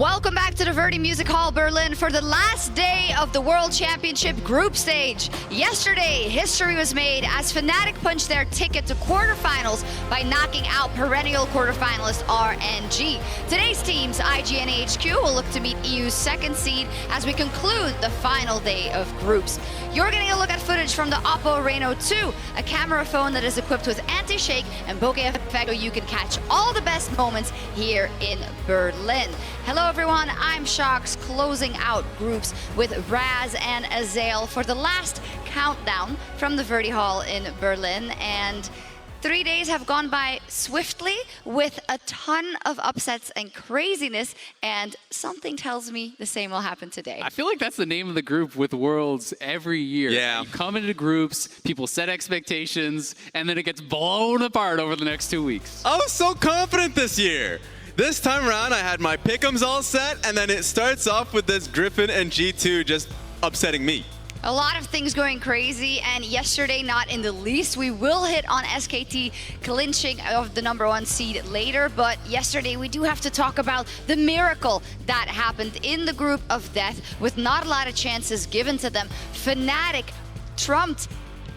Welcome back to the Verdi Music Hall Berlin for the last day of the World Championship group stage. Yesterday, history was made as Fnatic punched their ticket to quarterfinals by knocking out perennial quarterfinalist RNG. Today's teams, IG and HQ, will look to meet EU's second seed as we conclude the final day of groups. You're getting a look at footage from the Oppo Reno 2, a camera phone that is equipped with anti-shake and bokeh effect so you can catch all the best moments here in Berlin. Hello everyone, I'm Shox, closing out groups with Raz and Azael for the last countdown from the Verdi Hall in Berlin. And 3 days have gone by swiftly with a ton of upsets and craziness, and something tells me the same will happen today. I feel like that's the name of the group with Worlds every year. Yeah. You come into groups, people set expectations, and then it gets blown apart over the next 2 weeks. I was so confident this year. This time around, I had my pick'ems all set, and then it starts off with this Griffin and G2 just upsetting me. A lot of things going crazy, and yesterday not in the least. We will hit on SKT clinching of the #1 seed later, but yesterday we do have to talk about the miracle that happened in the group of death with not a lot of chances given to them. Fnatic trumped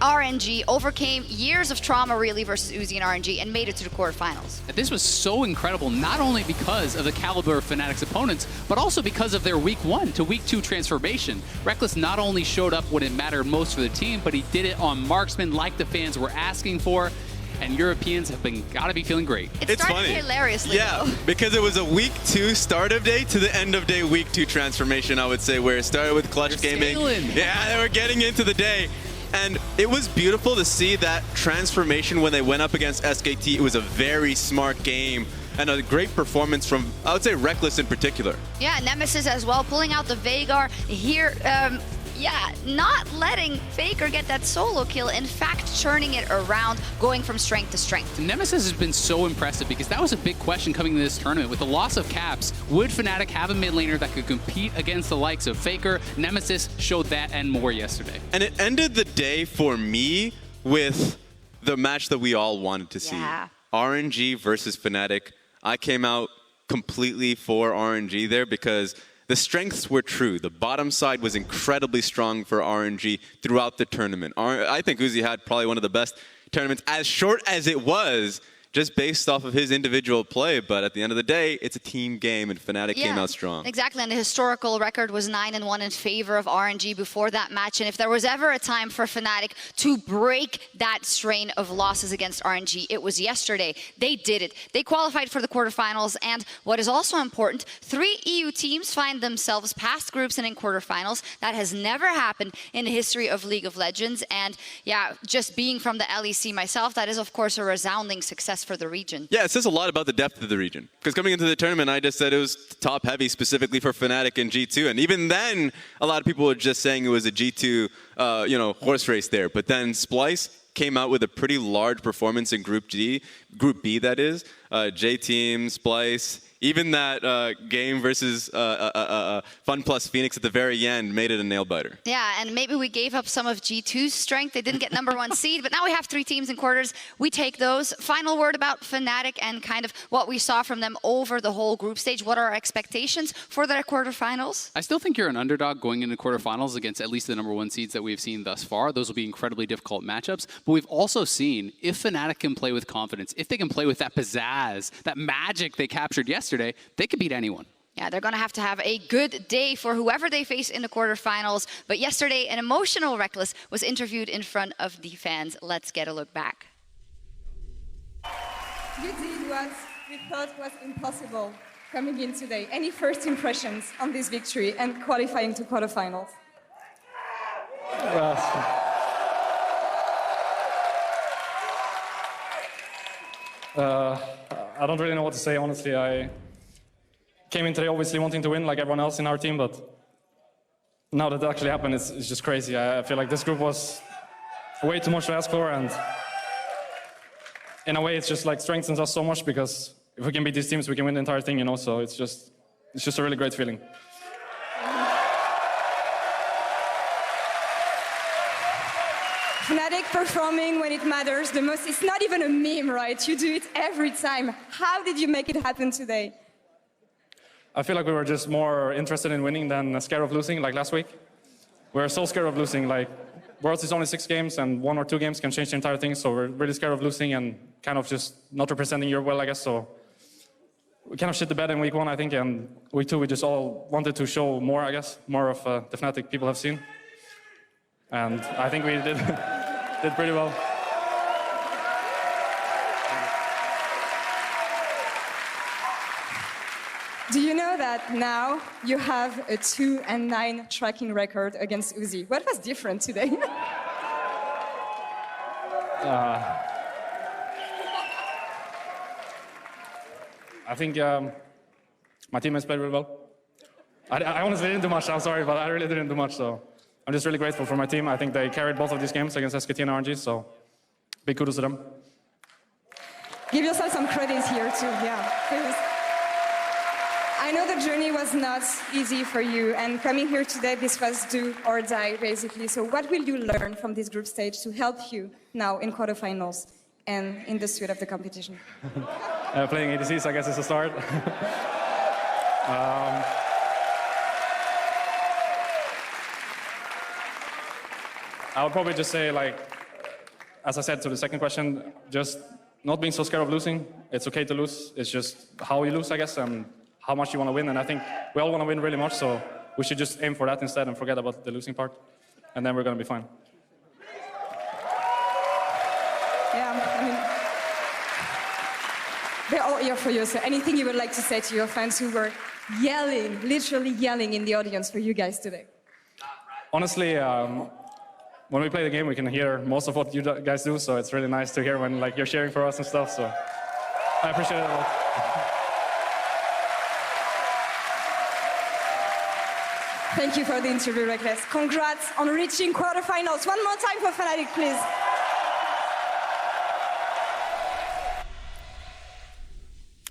RNG, overcame years of trauma really versus Uzi and RNG, and made it to the quarterfinals. This was so incredible, not only because of the caliber of Fnatic's opponents, but also because of their week 1 to week 2 transformation. Rekkles not only showed up when it mattered most for the team, but he did it on marksman like the fans were asking for, and Europeans have gotta be feeling great. It's started funny. Hilariously, Yeah, though. because it was a week 2 start of day to the end of day week 2 transformation, I would say, where it started with Clutch They're Gaming. sailing. Yeah, they were getting into the day. And it was beautiful to see that transformation when they went up against SKT. It was a very smart game and a great performance from, I would say, Rekkles in particular. Yeah, Nemesis as well, pulling out the Veigar here. Yeah, not letting Faker get that solo kill. In fact, turning it around, going from strength to strength. Nemesis has been so impressive because that was a big question coming into this tournament. With the loss of Caps, would Fnatic have a mid laner that could compete against the likes of Faker? Nemesis showed that and more yesterday. And it ended the day for me with the match that we all wanted to see. Yeah. RNG versus Fnatic. I came out completely for RNG there because the strengths were true. The bottom side was incredibly strong for RNG throughout the tournament. I think Uzi had probably one of the best tournaments, as short as it was, just based off of his individual play. But at the end of the day, it's a team game, and Fnatic came out strong. Exactly, and the historical record was 9-1 in favor of RNG before that match. And if there was ever a time for Fnatic to break that strain of losses against RNG, it was yesterday. They did it. They qualified for the quarterfinals, and what is also important, 3 EU teams find themselves past groups and in quarterfinals. That has never happened in the history of League of Legends. And yeah, just being from the LEC myself, that is of course a resounding success for the region. Yeah, it says a lot about the depth of the region. Because coming into the tournament, I just said it was top heavy specifically for Fnatic and G2. And even then, a lot of people were just saying it was a G2 horse race there. But then Splyce came out with a pretty large performance in Group B that is. J-Team, Splyce, even that game versus Fun plus Phoenix at the very end made it a nail-biter. Yeah, and maybe we gave up some of G2's strength. They didn't get #1 seed, but now we have 3 teams in quarters. We take those. Final word about Fnatic and kind of what we saw from them over the whole group stage. What are our expectations for their quarterfinals? I still think you're an underdog going into quarterfinals against at least the #1 seeds that we've seen thus far. Those will be incredibly difficult matchups. But we've also seen if Fnatic can play with confidence, if they can play with that pizzazz, that magic they captured yesterday, they could beat anyone. Yeah, they're going to have a good day for whoever they face in the quarterfinals. But yesterday, an emotional Rekkles was interviewed in front of the fans. Let's get a look back. You did what we thought was impossible coming in today. Any first impressions on this victory and qualifying to quarterfinals? I don't really know what to say, honestly. I came in today obviously wanting to win like everyone else in our team, but now that it actually happened, it's just crazy. I feel like this group was way too much to ask for, and in a way it's just like strengthens us so much because if we can beat these teams, we can win the entire thing, you know, so it's just a really great feeling. Fnatic performing when it matters the most. It's not even a meme, right? You do it every time. How did you make it happen today? I feel like we were just more interested in winning than scared of losing, like last week. We were so scared of losing. Like, Worlds is only 6 games, and 1 or 2 games can change the entire thing. So we're really scared of losing and kind of just not representing Europe well, I guess. So we kind of shit the bed in week 1, I think, and week 2 we just all wanted to show more, I guess, more of the Fnatic people have seen. And I think we did pretty well. Do you know that now you have a 2-9 tracking record against Uzi? What was different today? I think my teammates played really well. I honestly didn't do much, I'm sorry, but I really didn't do much, so I'm just really grateful for my team. I think they carried both of these games against SKT and RNG, so big kudos to them. Give yourself some credit here too, yeah. Please. I know the journey was not easy for you, and coming here today, this was do or die, basically. So what will you learn from this group stage to help you now in quarterfinals and in the suite of the competition? Playing ADCs, I guess, is a start. I would probably just say, like, as I said to the second question, just not being so scared of losing. It's okay to lose. It's just how you lose, I guess, and how much you want to win. And I think we all want to win really much, so we should just aim for that instead and forget about the losing part. And then we're going to be fine. Yeah, I mean, they're all here for you. So anything you would like to say to your fans who were yelling, literally yelling in the audience for you guys today? Honestly, when we play the game, we can hear most of what you guys do, so it's really nice to hear when like you're cheering for us and stuff, so I appreciate it a lot. Thank you for the interview, Reckless. Congrats on reaching quarterfinals. One more time for Fnatic, please.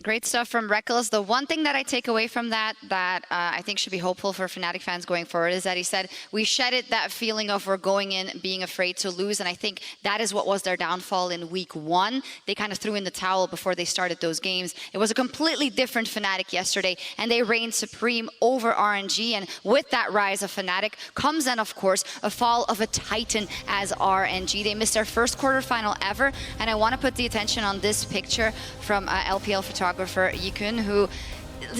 Great stuff from Reckless. The one thing that I take away from that I think should be hopeful for Fnatic fans going forward is that he said, we shedded that feeling of we're going in being afraid to lose. And I think that is what was their downfall in week 1. They kind of threw in the towel before they started those games. It was a completely different Fnatic yesterday, and they reigned supreme over RNG. And with that rise of Fnatic comes then, of course, a fall of a titan as RNG. They missed their first quarterfinal ever. And I want to put the attention on this picture from LPL photographer Yikun, who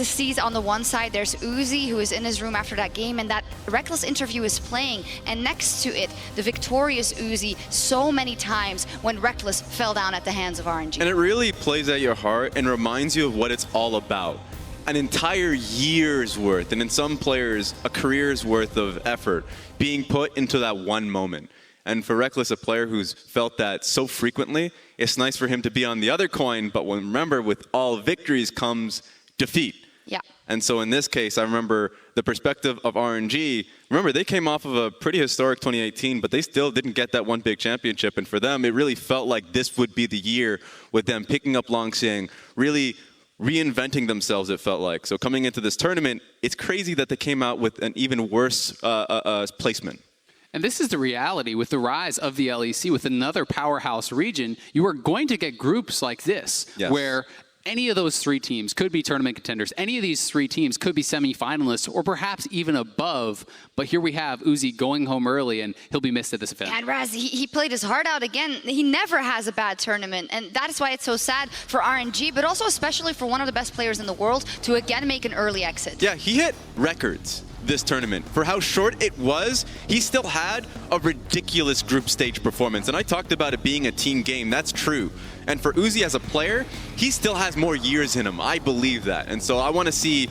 sees on the one side there's Uzi, who is in his room after that game, and that Reckless Interview is playing, and next to it the victorious Uzi so many times when Reckless fell down at the hands of RNG. And it really plays at your heart and reminds you of what it's all about. An entire year's worth, and in some players a career's worth of effort being put into that one moment. And for Reckless, a player who's felt that so frequently, it's nice for him to be on the other coin, but remember, with all victories comes defeat. Yeah. And so in this case, I remember the perspective of RNG. Remember, they came off of a pretty historic 2018, but they still didn't get that one big championship. And for them, it really felt like this would be the year with them picking up Longxing, really reinventing themselves, it felt like. So coming into this tournament, it's crazy that they came out with an even worse placement. And this is the reality with the rise of the LEC, with another powerhouse region. You are going to get groups like this, yes, where any of those 3 teams could be tournament contenders. Any of these 3 teams could be semifinalists or perhaps even above. But here we have Uzi going home early, and he'll be missed at this event. And Raz, he played his heart out again. He never has a bad tournament, and that is why it's so sad for RNG, but also especially for one of the best players in the world to again make an early exit. Yeah, he hit records this tournament. For how short it was, he still had a ridiculous group stage performance. And I talked about it being a team game. That's true. And for Uzi as a player, he still has more years in him. I believe that. And so I want to see,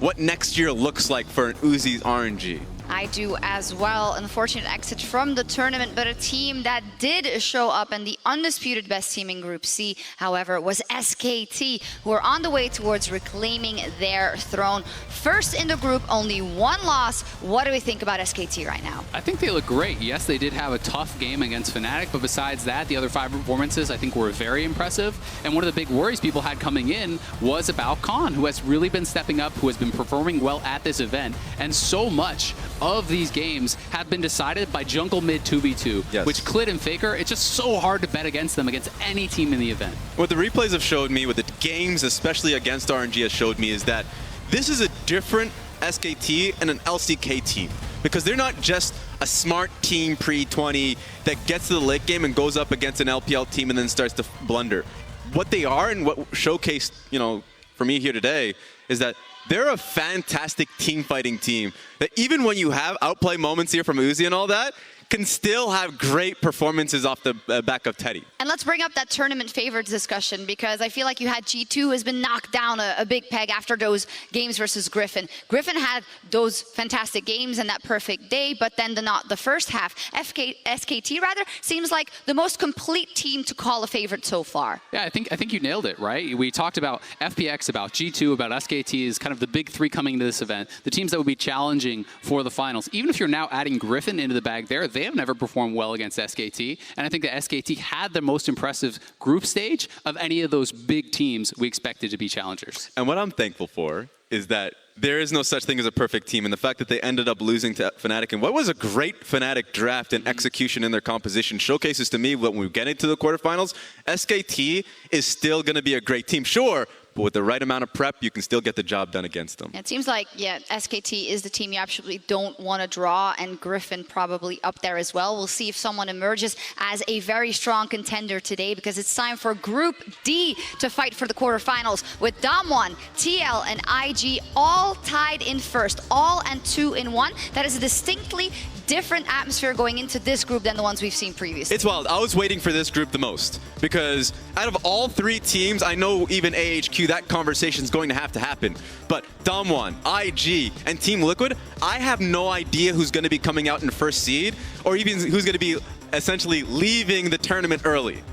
what next year looks like for an Uzi's RNG. I do as well. Unfortunate exit from the tournament, but a team that did show up, and the undisputed best team in Group C, however, was SKT, who are on the way towards reclaiming their throne. First in the group, only 1 loss. What do we think about SKT right now? I think they look great. Yes, they did have a tough game against Fnatic, but besides that, the other 5 performances I think were very impressive. And one of the big worries people had coming in was about Khan, who has really been stepping up, who has been performing well at this event. And so much of these games have been decided by jungle mid 2v2, yes, which Clit and Faker, it's just so hard to bet against them against any team in the event. What the replays have showed me, what the games, especially against RNG, has showed me is that this is a different SKT and an LCK team, because they're not just a smart team pre-20 that gets to the late game and goes up against an LPL team and then starts to blunder. What they are, and what showcased, you know, for me here today, is that they're a fantastic team fighting team that even when you have outplay moments here from Uzi and all that, can still have great performances off the back of Teddy. And let's bring up that tournament favorites discussion, because I feel like you had G2 who has been knocked down a big peg after those games versus Griffin. Griffin had those fantastic games and that perfect day, but then not the first half. SKT rather seems like the most complete team to call a favorite so far. Yeah, I think you nailed it, right? We talked about FPX, about G2, about SKT as kind of the big three coming into this event, the teams that would be challenging for the finals. Even if you're now adding Griffin into the bag there, they have never performed well against SKT, and I think that SKT had the most impressive group stage of any of those big teams we expected to be challengers. And what I'm thankful for is that there is no such thing as a perfect team, and the fact that they ended up losing to Fnatic in what was a great Fnatic draft and execution in their composition showcases to me when we get into the quarterfinals, SKT is still going to be a great team, sure, but with the right amount of prep, you can still get the job done against them. It seems like, yeah, SKT is the team you absolutely don't want to draw, and Griffin probably up there as well. We'll see if someone emerges as a very strong contender today, because it's time for Group D to fight for the quarterfinals with Damwon, TL, and IG all tied in first, all and 2 in 1. That is a distinctly different atmosphere going into this group than the ones we've seen previously. It's wild. I was waiting for this group the most, because out of all three teams, I know even AHQ, that conversation is going to happen. But Damwon, IG, and Team Liquid, I have no idea who's going to be coming out in first seed, or even who's going to be essentially leaving the tournament early.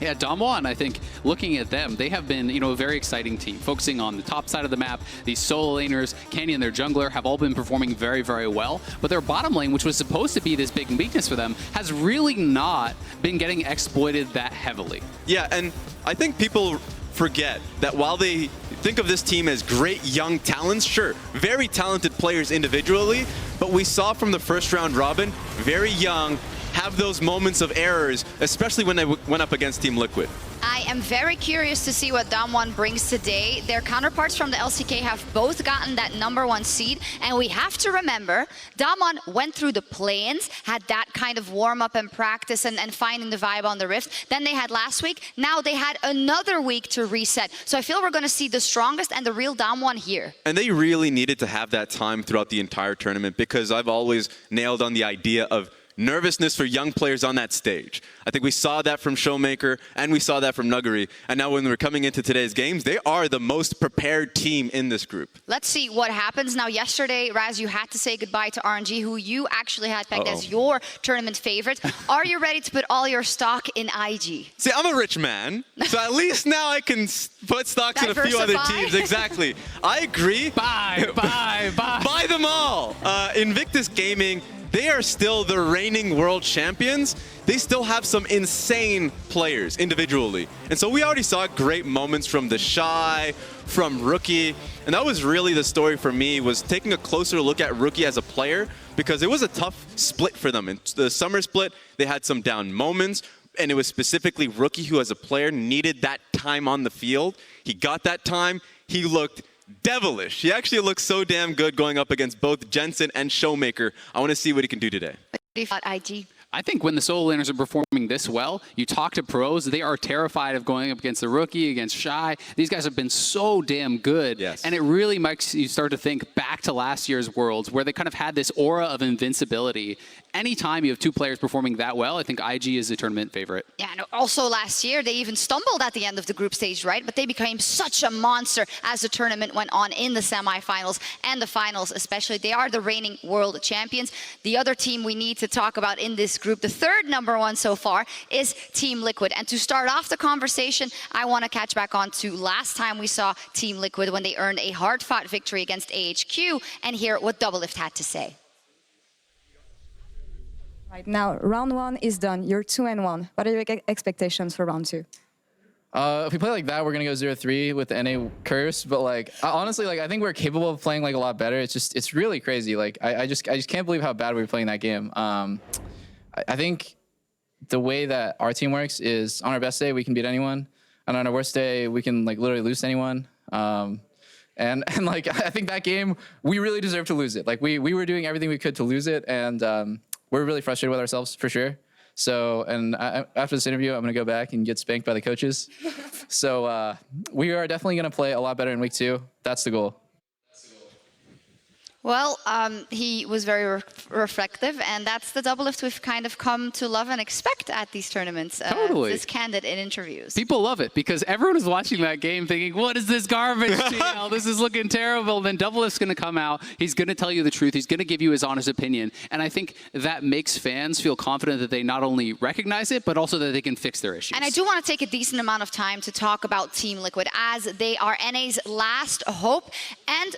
Yeah, Damwon, I think, looking at them, they have been, you know, a very exciting team, focusing on the top side of the map. These solo laners, Candy and their jungler, have all been performing very, very well. But their bottom lane, which was supposed to be this big weakness for them, has really not been getting exploited that heavily. Yeah, and I think people forget that while they think of this team as great young talents, sure, very talented players individually, but we saw from the first round robin, very young, have those moments of errors, especially when they went up against Team Liquid. I am very curious to see what Damwon brings today. Their counterparts from the LCK have both gotten that #1 seed, and we have to remember, Damwon went through the play-ins, had that kind of warm-up and practice and finding the vibe on the Rift. Then they had last week. Now they had another week to reset. So I feel we're going to see the strongest and the real Damwon here. And they really needed to have that time throughout the entire tournament, because I've always nailed on the idea of nervousness for young players on that stage. I think we saw that from Showmaker, and we saw that from Nuggery. And now when we're coming into today's games, they are the most prepared team in this group. Let's see what happens. Now, yesterday, Raz, you had to say goodbye to RNG, who you actually had pegged as your tournament favorite. Are you ready to put all your stock in IG? See, I'm a rich man, so at least now I can put stocks in a few other teams. Exactly. I agree. Buy. Buy them all. Invictus Gaming, they are still the reigning world champions. They still have some insane players individually. And so we already saw great moments from the Shy, from Rookie. And that was really the story for me, was taking a closer look at Rookie as a player, because it was a tough split for them. In the summer split, they had some down moments, and it was specifically Rookie who as a player needed that time on the field. He got that time. He looked devilish. He actually looks so damn good going up against both Jensen and Showmaker. I want to see what he can do today. IG. I think when the solo laners are performing this well, you talk to pros, they are terrified of going up against the Rookie, against Shy. These guys have been so damn good. Yes. And it really makes you start to think back to last year's Worlds, where they kind of had this aura of invincibility. Anytime you have two players performing that well, I think IG is the tournament favorite. Yeah, and also last year, they even stumbled at the end of the group stage, right? But they became such a monster as the tournament went on in the semifinals and the finals especially. They are the reigning world champions. The other team we need to talk about in this group, the third #1 so far, is Team Liquid. And to start off the conversation, I want to catch back on to last time we saw Team Liquid when they earned a hard-fought victory against AHQ, and hear what Doublelift had to say. Right now, round 1 is done. You're 2-1. What are your expectations for round 2? If we play like that, we're gonna go 0-3 with the NA curse. But like, honestly, like I think we're capable of playing like a lot better. It's really crazy. Like I just can't believe how bad we were playing that game. I think the way that our team works is on our best day we can beat anyone, and on our worst day we can like literally lose to anyone. And like, I think that game, we really deserved to lose it. Like, we were doing everything we could to lose it, and we're really frustrated with ourselves, for sure. So, and after this interview, I'm going to go back and get spanked by the coaches. So we are definitely going to play a lot better in week 2. That's the goal. Well, he was very reflective, and that's the doublelift we've kind of come to love and expect at these tournaments. Totally. This candid in interviews. People love it because everyone is watching that game thinking, what is this garbage, TL? This is looking terrible. Then doublelift's going to come out. He's going to tell you the truth. He's going to give you his honest opinion. And I think that makes fans feel confident that they not only recognize it, but also that they can fix their issues. And I do want to take a decent amount of time to talk about Team Liquid, as they are NA's last hope. And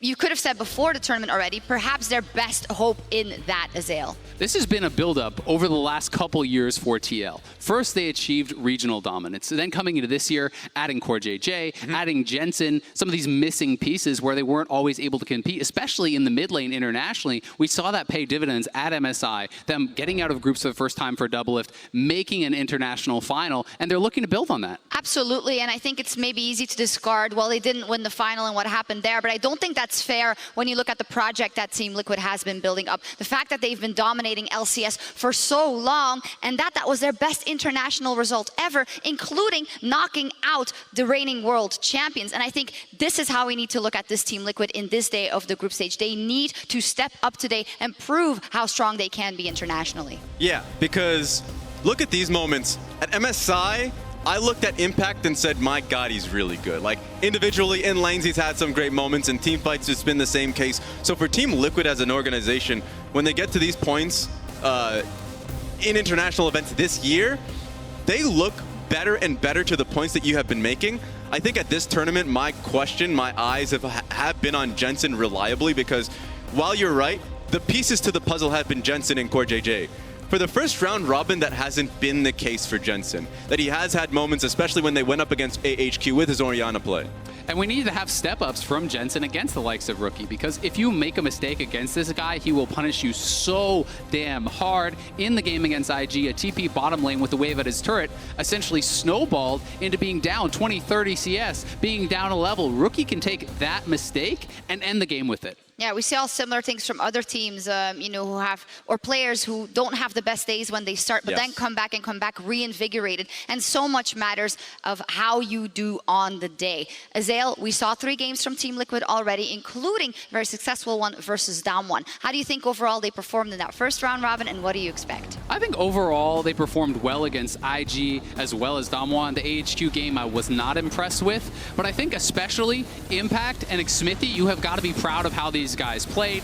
you could have said before the tournament already, perhaps their best hope in that, Azael. This has been a build-up over the last couple years for TL. First, they achieved regional dominance. Then coming into this year, adding Core JJ, adding Jensen, some of these missing pieces where they weren't always able to compete, especially in the mid lane internationally. We saw that pay dividends at MSI, them getting out of groups for the first time for doublelift, making an international final, and they're looking to build on that. Absolutely, and I think it's maybe easy to discard, well, they didn't win the final and what happened there, but I don't think that's fair when you look at the project that Team Liquid has been building up. The fact that they've been dominating LCS for so long, and that was their best international result ever, including knocking out the reigning world champions. And I think this is how we need to look at this Team Liquid in this day of the group stage. They need to step up today and prove how strong they can be internationally. Yeah, because look at these moments. At MSI, I looked at Impact and said, my God, he's really good. Like, individually, in lanes, he's had some great moments. In team fights, it's been the same case. So for Team Liquid as an organization, when they get to these points in international events this year, they look better and better to the points that you have been making. I think at this tournament, my eyes have been on Jensen reliably, because while you're right, the pieces to the puzzle have been Jensen and Core JJ. For the first round robin, that hasn't been the case for Jensen. That he has had moments, especially when they went up against AHQ with his Orianna play. And we need to have step-ups from Jensen against the likes of Rookie, because if you make a mistake against this guy, he will punish you so damn hard. In the game against IG, a TP bottom lane with the wave at his turret essentially snowballed into being down 20, 30 CS, being down a level. Rookie can take that mistake and end the game with it. Yeah, we see all similar things from other teams, you know, who have, or players who don't have the best days when they start, but then come back reinvigorated. And so much matters of how you do on the day. Azael, we saw 3 games from Team Liquid already, including a very successful one versus Dam1. How do you think overall they performed in that first round robin, and what do you expect? I think overall they performed well against IG as well as Dam1. The AHQ game I was not impressed with, but I think especially Impact and Xmithy, you have got to be proud of how these guys played.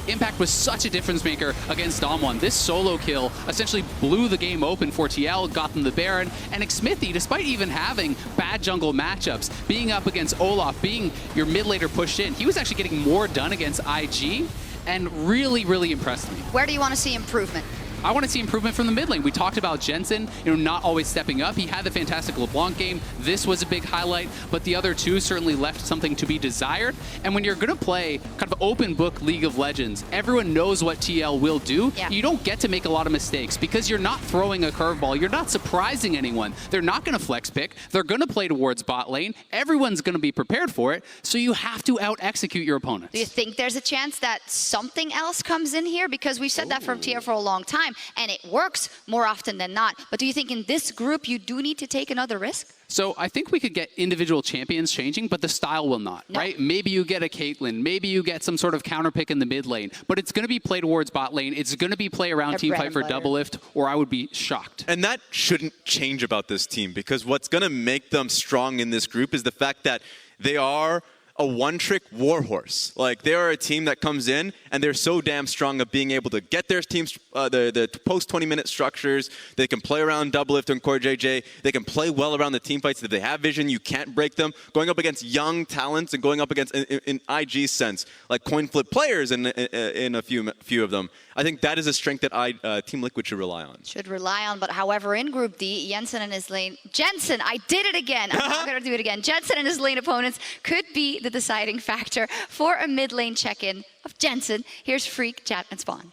Impact was such a difference maker against Dam1. This solo kill essentially blew the game open for TL, got them the Baron, and Xmithy, despite even having bad jungle matchups, being up against Olaf, being your mid laner pushed in, he was actually getting more done against IG, and really, really impressed me. Where do you want to see improvement? I want to see improvement from the mid lane. We talked about Jensen, not always stepping up. He had the fantastic LeBlanc game. This was a big highlight, but the other two certainly left something to be desired. And when you're going to play kind of open book League of Legends, everyone knows what TL will do. Yeah. You don't get to make a lot of mistakes because you're not throwing a curveball. You're not surprising anyone. They're not going to flex pick. They're going to play towards bot lane. Everyone's going to be prepared for it. So you have to out-execute your opponents. Do you think there's a chance that something else comes in here? Because we've said that from TR for a long time, and it works more often than not. But do you think in this group you do need to take another risk? So I think we could get individual champions changing, but the style will not, right? Maybe you get a Caitlyn, maybe you get some sort of counter pick in the mid lane, but it's going to be play towards bot lane. It's going to be play around teamfight for doublelift, or I would be shocked. And that shouldn't change about this team, because what's going to make them strong in this group is the fact that they are a one-trick warhorse. Like, they are a team that comes in and they're so damn strong of being able to get their teams the post 20-minute structures. They can play around doublelift and Core JJ. They can play well around the team fights. If they have vision, you can't break them. Going up against young talents and going up against, in IG's sense, like coin flip players in a few of them. I think that is a strength that Team Liquid should rely on. But however, in Group D, Jensen and his lane... Jensen, I did it again. I'm not going to do it again. Jensen and his lane opponents could be the deciding factor for a mid lane check-in of Jensen. Here's Freak, Chat, and Spawn.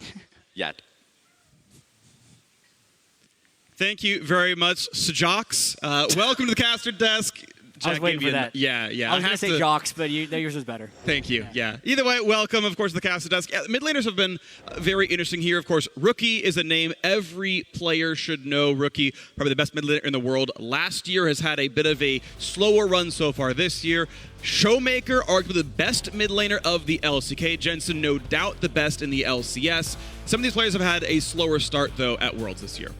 Yet. Thank you very much, Sajox. Welcome to the caster desk. I was waiting for that. Yeah. I was going to say Jocks, but yours was better. Thank you. Yeah. Either way, welcome, of course, to the Cast of Dusk. Mid laners have been very interesting here. Of course, Rookie is a name every player should know. Rookie, probably the best mid laner in the world. Last year has had a bit of a slower run so far this year. Showmaker, arguably the best mid laner of the LCK. Jensen, no doubt the best in the LCS. Some of these players have had a slower start, though, at Worlds this year.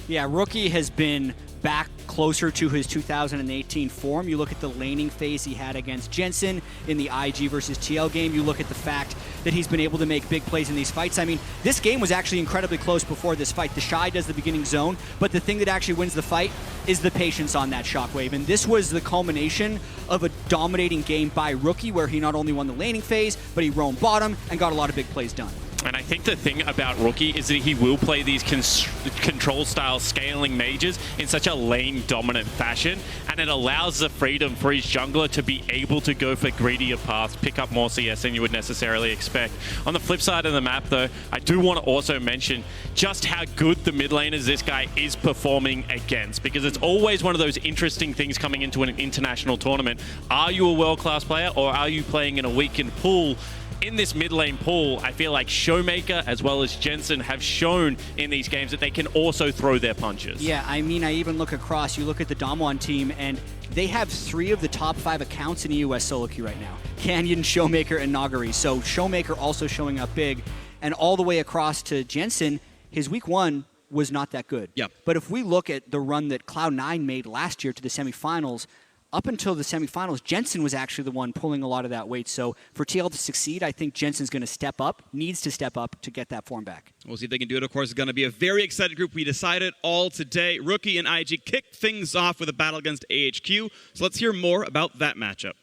Yeah, Rookie has been back closer to his 2018 form. You look at the laning phase he had against Jensen in the IG versus TL game. You look at the fact that he's been able to make big plays in these fights. I mean, this game was actually incredibly close before this fight. The Shy does the beginning zone, but the thing that actually wins the fight is the patience on that Shockwave. And this was the culmination of a dominating game by Rookie, where he not only won the laning phase, but he roamed bottom and got a lot of big plays done. And I think the thing about Rookie is that he will play these control-style scaling mages in such a lane-dominant fashion, and it allows the freedom for his jungler to be able to go for greedier paths, pick up more CS than you would necessarily expect. On the flip side of the map, though, I do want to also mention just how good the mid laners this guy is performing against, because it's always one of those interesting things coming into an international tournament. Are you a world-class player, or are you playing in a weakened pool? In this mid lane pool, I feel like Showmaker as well as Jensen have shown in these games that they can also throw their punches. Yeah, I mean, I even look across, you look at the Damwon team, and they have 3 of the top 5 accounts in the US solo queue right now. Canyon, Showmaker, and Nagari. So Showmaker also showing up big. And all the way across to Jensen, his week 1 was not that good. Yep. But if we look at the run that Cloud9 made last year to the semifinals, up until the semifinals, Jensen was actually the one pulling a lot of that weight. So for TL to succeed, I think Jensen's going to step up, needs to step up to get that form back. We'll see if they can do it. Of course, it's going to be a very excited group. We decided all today. Rookie and IG kicked things off with a battle against AHQ. So let's hear more about that matchup.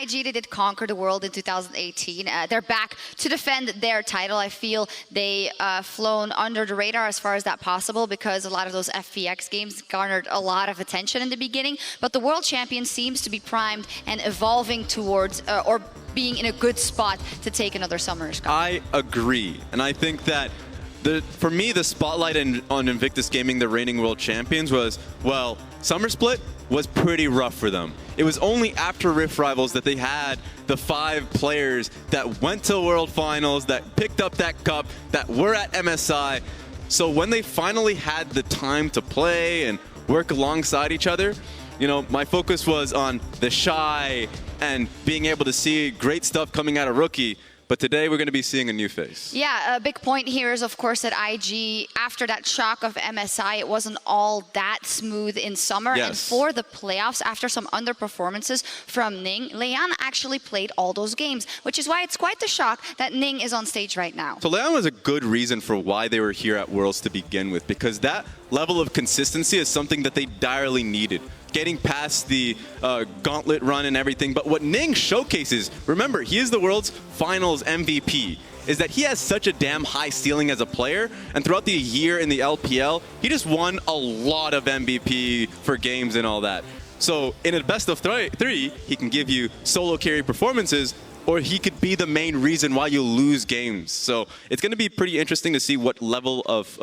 IG did conquer the world in 2018. They're back to defend their title. I feel they flown under the radar as far as that possible, because a lot of those FPX games garnered a lot of attention in the beginning. But the world champion seems to be primed and evolving towards or being in a good spot to take another Summer's Cup. I agree, and I think that for me, the spotlight on Invictus Gaming, the reigning world champions, was, well, Summer Split was pretty rough for them. It was only after Rift Rivals that they had the 5 players that went to World Finals, that picked up that cup, that were at MSI. So when they finally had the time to play and work alongside each other, you know, my focus was on the Shy and being able to see great stuff coming out of Rookie. But today we're going to be seeing a new face. Yeah, a big point here is, of course, that IG, after that shock of MSI, it wasn't all that smooth in summer. Yes. And for the playoffs, after some underperformances from Ning, Leon actually played all those games, which is why it's quite the shock that Ning is on stage right now. So Leon was a good reason for why they were here at Worlds to begin with, because that level of consistency is something that they direly needed. Getting past the gauntlet run and everything. But what Ning showcases, remember, he is the world's finals MVP, is that he has such a damn high ceiling as a player. And throughout the year in the LPL, he just won a lot of MVP for games and all that. So in a best of 3, he can give you solo carry performances, or he could be the main reason why you lose games. So it's going to be pretty interesting to see what level of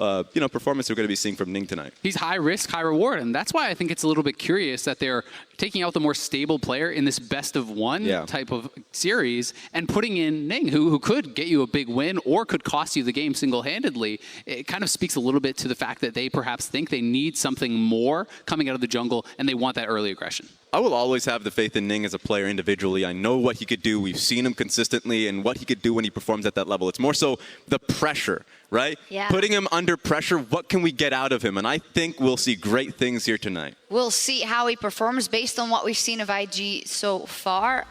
performance we're going to be seeing from Ning tonight. He's high risk, high reward, and that's why I think it's a little bit curious that they're taking out the more stable player in this best of one type of series and putting in Ning, who could get you a big win or could cost you the game single-handedly. It kind of speaks a little bit to the fact that they perhaps think they need something more coming out of the jungle, and they want that early aggression. I will always have the faith in Ning as a player individually. I know what he could do. We've seen him consistently and what he could do when he performs at that level. It's more so the pressure, right? Yeah. Putting him under pressure, what can we get out of him? And I think we'll see great things here tonight. We'll see how he performs based on what we've seen of IG so far.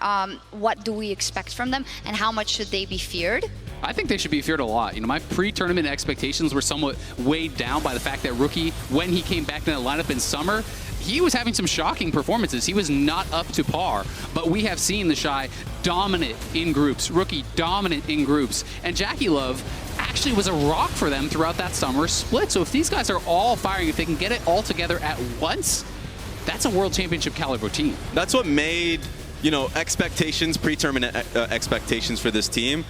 What do we expect from them, and how much should they be feared? I think they should be feared a lot. You know, my pre-tournament expectations were somewhat weighed down by the fact that Rookie, when he came back to the lineup in summer, he was having some shocking performances. He was not up to par, but we have seen the Shy dominant in groups, Rookie dominant in groups, and Jackie Love actually was a rock for them throughout that summer split. So if these guys are all firing, if they can get it all together at once, that's a World Championship caliber team. That's what made, expectations, pre-tournament expectations for this team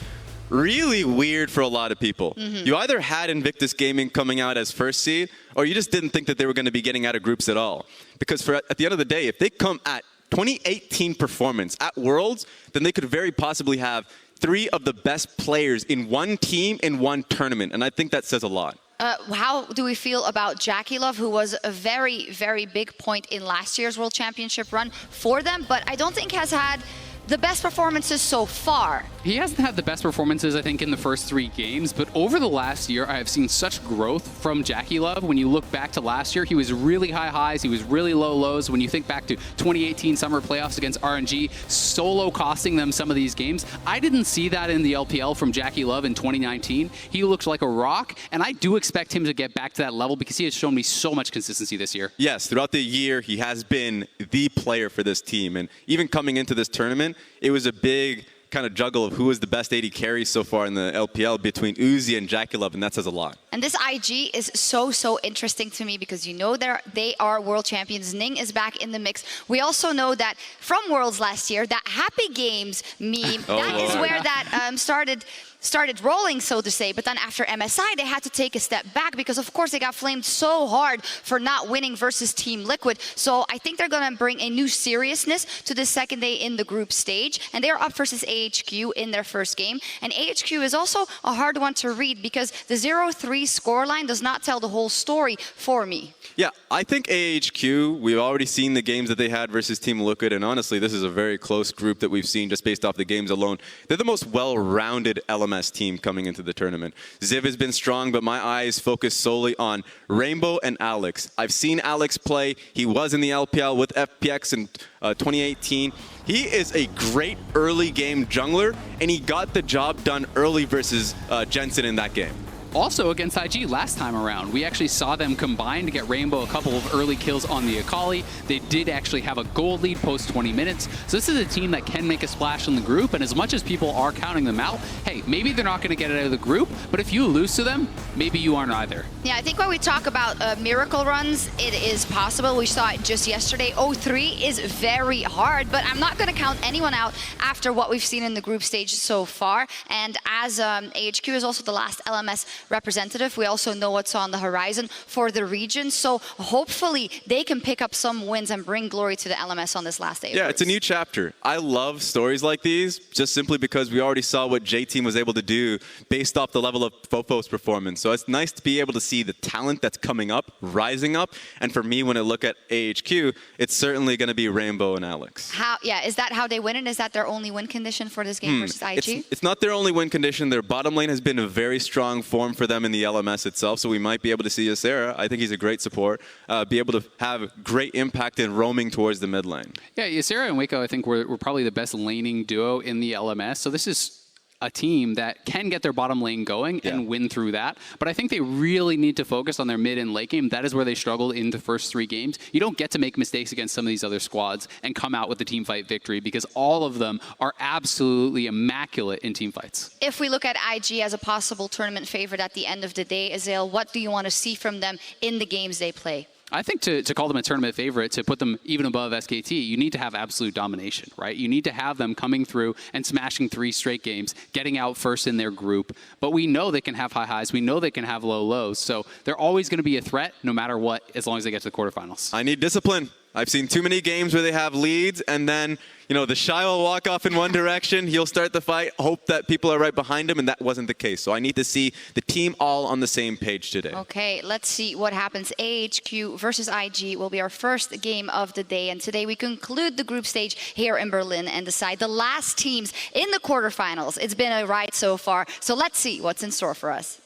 really weird for a lot of people. You either had Invictus Gaming coming out as first seed, or you just didn't think that they were going to be getting out of groups at all. Because at the end of the day, if they come at 2018 performance at Worlds, then they could very possibly have 3 of the best players in one team in one tournament. And I think that says a lot. How do we feel about Jackie Love, who was a very, very big point in last year's World Championship run for them, but I don't think has had the best performances so far? He hasn't had the best performances, I think, in the first 3 games, but over the last year, I have seen such growth from Jackie Love. When you look back to last year, he was really high highs, he was really low lows. When you think back to 2018 summer playoffs against RNG, solo costing them some of these games, I didn't see that in the LPL from Jackie Love in 2019. He looked like a rock, and I do expect him to get back to that level because he has shown me so much consistency this year. Yes, throughout the year, he has been the player for this team. And even coming into this tournament, it was a big kind of juggle of who was the best AD carry so far in the LPL between Uzi and Jackie Love, and that says a lot. And this IG is so interesting to me because you know they are world champions. Ning is back in the mix. We also know that from Worlds last year, that Happy Games meme, that is where that started rolling, so to say. But then after MSI, they had to take a step back because, of course, they got flamed so hard for not winning versus Team Liquid. So I think they're going to bring a new seriousness to the second day in the group stage. And they're up versus AHQ in their first game. And AHQ is also a hard one to read because the 0-3 scoreline does not tell the whole story for me. Yeah, I think AHQ, we've already seen the games that they had versus Team Liquid, and honestly, this is a very close group that we've seen just based off the games alone. They're the most well-rounded LMS team coming into the tournament. Ziv has been strong, but my eyes focus solely on Rainbow and Alex. I've seen Alex play. He was in the LPL with FPX in 2018. He is a great early game jungler, and he got the job done early versus Jensen in that game. Also against IG last time around, we actually saw them combine to get Rainbow a couple of early kills on the Akali. They did actually have a gold lead post 20 minutes. So this is a team that can make a splash in the group, and as much as people are counting them out, hey, maybe they're not going to get it out of the group, but if you lose to them, maybe you aren't either. Yeah, I think when we talk about miracle runs, it is possible. We saw it just yesterday. 0-3 is very hard, but I'm not going to count anyone out after what we've seen in the group stage so far. And as AHQ is also the last LMS representative, we also know what's on the horizon for the region. So hopefully they can pick up some wins and bring glory to the LMS on this last day. Yeah, it's a new chapter. I love stories like these just simply because we already saw what J-Team was able to do based off the level of Fofo's performance. So it's nice to be able to see the talent that's coming up, rising up. And for me, when I look at AHQ, it's certainly going to be Rainbow and Alex. Is that how they win it? Is that their only win condition for this game versus IG? It's not their only win condition. Their bottom lane has been a very strong form for them in the LMS itself, so we might be able to see Ysera. I think he's a great support, be able to have great impact in roaming towards the mid lane. Yeah, Ysera and Waco, I think, were probably the best laning duo in the LMS, so this is a team that can get their bottom lane going and win through that. But I think they really need to focus on their mid and late game. That is where they struggled in the first 3 games. You don't get to make mistakes against some of these other squads and come out with the team fight victory because all of them are absolutely immaculate in team fights. If we look at IG as a possible tournament favorite at the end of the day, Azale, what do you want to see from them in the games they play? I think to call them a tournament favorite, to put them even above SKT, you need to have absolute domination, right? You need to have them coming through and smashing 3 straight games, getting out first in their group. But we know they can have high highs. We know they can have low lows. So they're always going to be a threat no matter what, as long as they get to the quarterfinals. I need discipline. I've seen too many games where they have leads and then, the shy will walk off in one direction. He'll start the fight, hope that people are right behind him, and that wasn't the case. So I need to see the team all on the same page today. Okay, let's see what happens. AHQ versus IG will be our first game of the day. And today we conclude the group stage here in Berlin and decide the last teams in the quarterfinals. It's been a ride so far. So let's see what's in store for us.